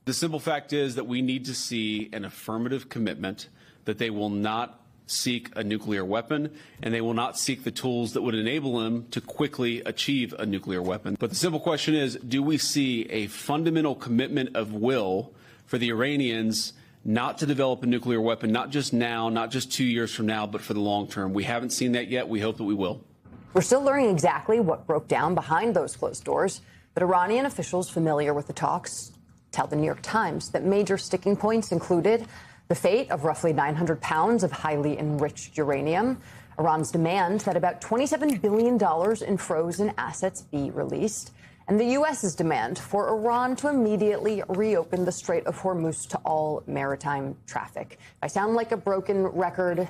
The simple fact is that we need to see an affirmative commitment that they will not seek a nuclear weapon, and they will not seek the tools that would enable them to quickly achieve a nuclear weapon. But the simple question is, do we see a fundamental commitment of will for the Iranians not to develop a nuclear weapon, not just now, not just 2 years from now, but for the long term? We haven't seen that yet. We hope that we will. We're still learning exactly what broke down behind those closed doors, but Iranian officials familiar with the talks tell the New York Times that major sticking points included the fate of roughly 900 pounds of highly enriched uranium, Iran's demand that about $27 billion in frozen assets be released, and the U.S.'s demand for Iran to immediately reopen the Strait of Hormuz to all maritime traffic. If I sound like a broken record,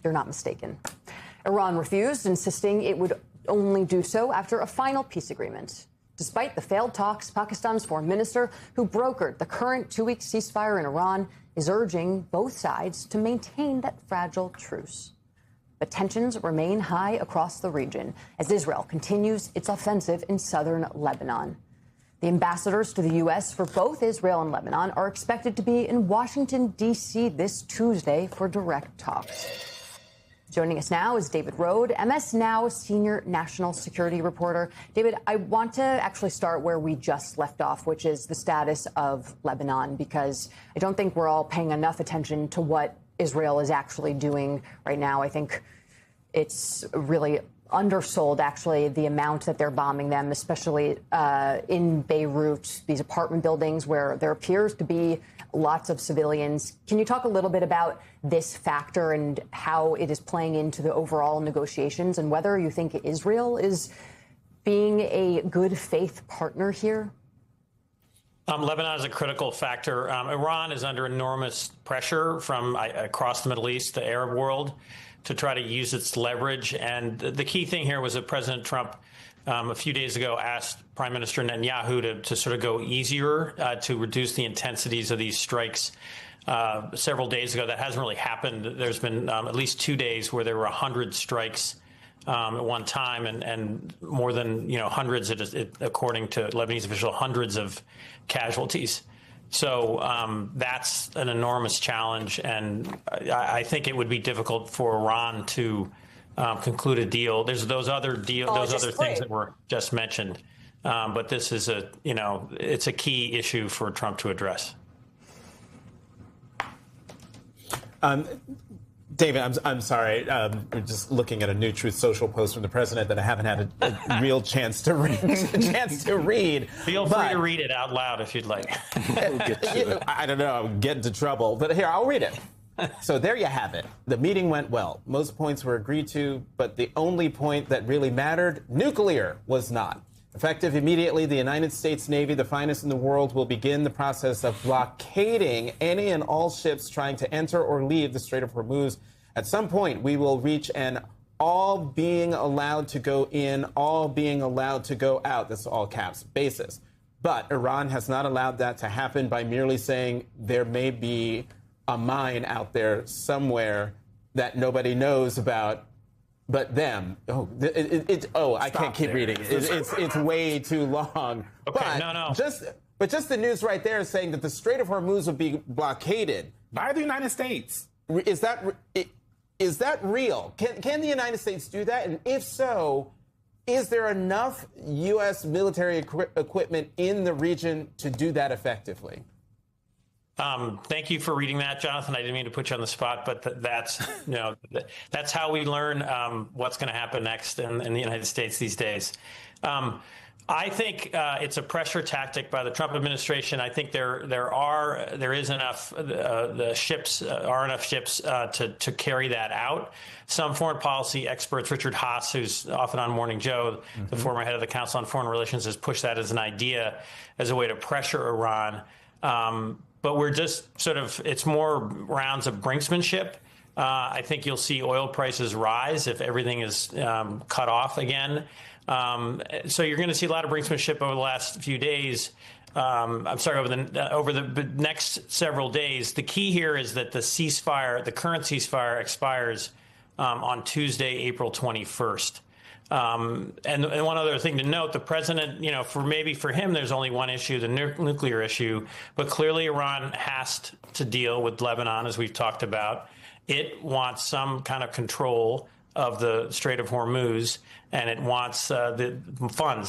you're not mistaken. Iran refused, insisting it would only do so after a final peace agreement. Despite the failed talks, Pakistan's foreign minister, who brokered the current 2-week ceasefire in Iran, is urging both sides to maintain that fragile truce. But tensions remain high across the region as Israel continues its offensive in southern Lebanon. The ambassadors to the U.S. for both Israel and Lebanon are expected to be in Washington, D.C. this Tuesday for direct talks. Joining us now is David Rode, MS Now senior national security reporter. David, I want to actually start where we just left off, which is the status of Lebanon, because I don't think we're all paying enough attention to what Israel is actually doing right now. I think it's really undersold, actually, the amount that they're bombing them, especially in Beirut, these apartment buildings where there appears to be lots of civilians. Can you talk a little bit about this factor and how it is playing into the overall negotiations and whether you think Israel is being a good faith partner here? Lebanon is a critical factor. Iran is under enormous pressure from across the Middle East, the Arab world, to try to use its leverage. And the key thing here was that President Trump a few days ago asked Prime Minister Netanyahu to sort of go easier to reduce the intensities of these strikes. Several days ago, that hasn't really happened. There's been at least 2 days where there were 100 strikes at one time, and more than hundreds, according to Lebanese officials, hundreds of casualties. So that's an enormous challenge, and I think it would be difficult for Iran to conclude a deal. There's those other things that were just mentioned, but this is it's a key issue for Trump to address. David, I'm sorry. We're just looking at a new Truth Social post from the president that I haven't had a real chance to read. Feel free to read it out loud if you'd like. I don't know. I'm getting into trouble, but here, I'll read it. So there you have it. The meeting went well. Most points were agreed to, but the only point that really mattered, nuclear, was not. Effective immediately, the United States Navy, the finest in the world, will begin the process of blockading any and all ships trying to enter or leave the Strait of Hormuz. At some point, we will reach an all being allowed to go in, all being allowed to go out, that's all caps, basis. But Iran has not allowed that to happen by merely saying there may be a mine out there somewhere that nobody knows about but them. I can't keep reading. It's way too long. Okay, But just the news right there is saying that the Strait of Hormuz will be blockaded by the United States. Is that real? Can the United States do that? And if so, is there enough U.S. military equipment in the region to do that effectively? Thank you for reading that, Jonathan. I didn't mean to put you on the spot, but that's how we learn what's going to happen next in the United States these days. I think it's a pressure tactic by the Trump administration. I think there is enough ships to carry that out. Some foreign policy experts, Richard Haas, who's often on Morning Joe, the former head of the Council on Foreign Relations, has pushed that as an idea, as a way to pressure Iran. But we're just it's more rounds of brinksmanship. I think you'll see oil prices rise if everything is cut off again. So you're going to see a lot of brinksmanship over the last few days. Over the next several days. The key here is that the current ceasefire expires on Tuesday, April 21st. And one other thing to note, the president, for him, there's only one issue, the nuclear issue, but clearly Iran has to deal with Lebanon, as we've talked about. It wants some kind of control of the Strait of Hormuz, and it wants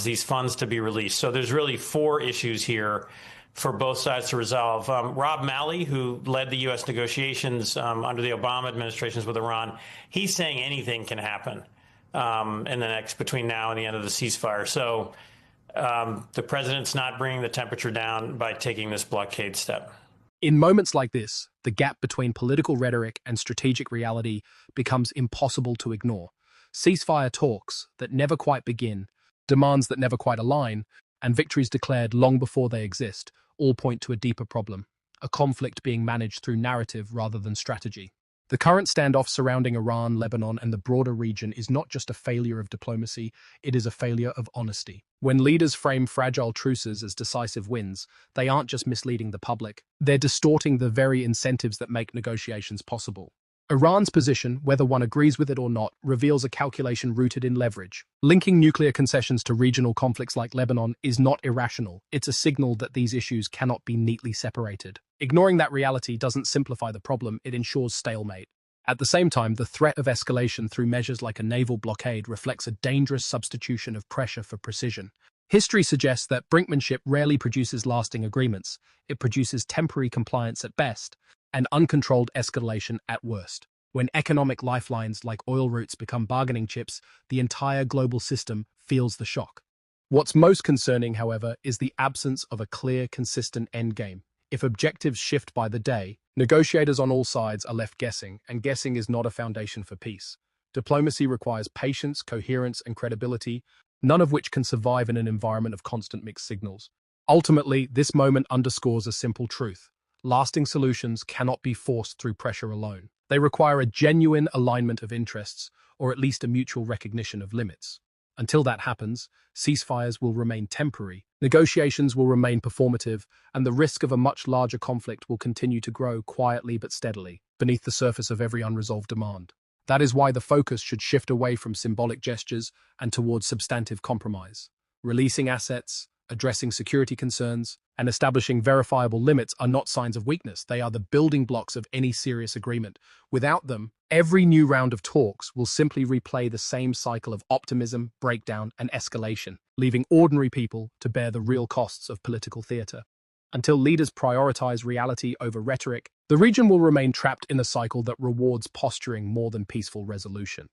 these funds to be released. So there's really 4 issues here for both sides to resolve. Rob Malley, who led the U.S. negotiations under the Obama administrations with Iran, he's saying anything can happen between now and the end of the ceasefire. So the president's not bringing the temperature down by taking this blockade step. In moments like this, the gap between political rhetoric and strategic reality becomes impossible to ignore. Ceasefire talks that never quite begin, demands that never quite align, and victories declared long before they exist all point to a deeper problem, a conflict being managed through narrative rather than strategy. The current standoff surrounding Iran, Lebanon, and the broader region is not just a failure of diplomacy, it is a failure of honesty. When leaders frame fragile truces as decisive wins, they aren't just misleading the public, they're distorting the very incentives that make negotiations possible. Iran's position, whether one agrees with it or not, reveals a calculation rooted in leverage. Linking nuclear concessions to regional conflicts like Lebanon is not irrational. It's a signal that these issues cannot be neatly separated. Ignoring that reality doesn't simplify the problem, it ensures stalemate. At the same time, the threat of escalation through measures like a naval blockade reflects a dangerous substitution of pressure for precision. History suggests that brinkmanship rarely produces lasting agreements. It produces temporary compliance at best, and uncontrolled escalation at worst. When economic lifelines like oil routes become bargaining chips, the entire global system feels the shock. What's most concerning, however, is the absence of a clear, consistent endgame. If objectives shift by the day, negotiators on all sides are left guessing, and guessing is not a foundation for peace. Diplomacy requires patience, coherence, and credibility, none of which can survive in an environment of constant mixed signals. Ultimately, this moment underscores a simple truth. Lasting solutions cannot be forced through pressure alone. They require a genuine alignment of interests, or at least a mutual recognition of limits. Until that happens, ceasefires will remain temporary, negotiations will remain performative, and the risk of a much larger conflict will continue to grow quietly but steadily, beneath the surface of every unresolved demand. That is why the focus should shift away from symbolic gestures and towards substantive compromise. Releasing assets, addressing security concerns, and establishing verifiable limits are not signs of weakness. They are the building blocks of any serious agreement. Without them, every new round of talks will simply replay the same cycle of optimism, breakdown, and escalation, leaving ordinary people to bear the real costs of political theater. Until leaders prioritize reality over rhetoric, the region will remain trapped in a cycle that rewards posturing more than peaceful resolution.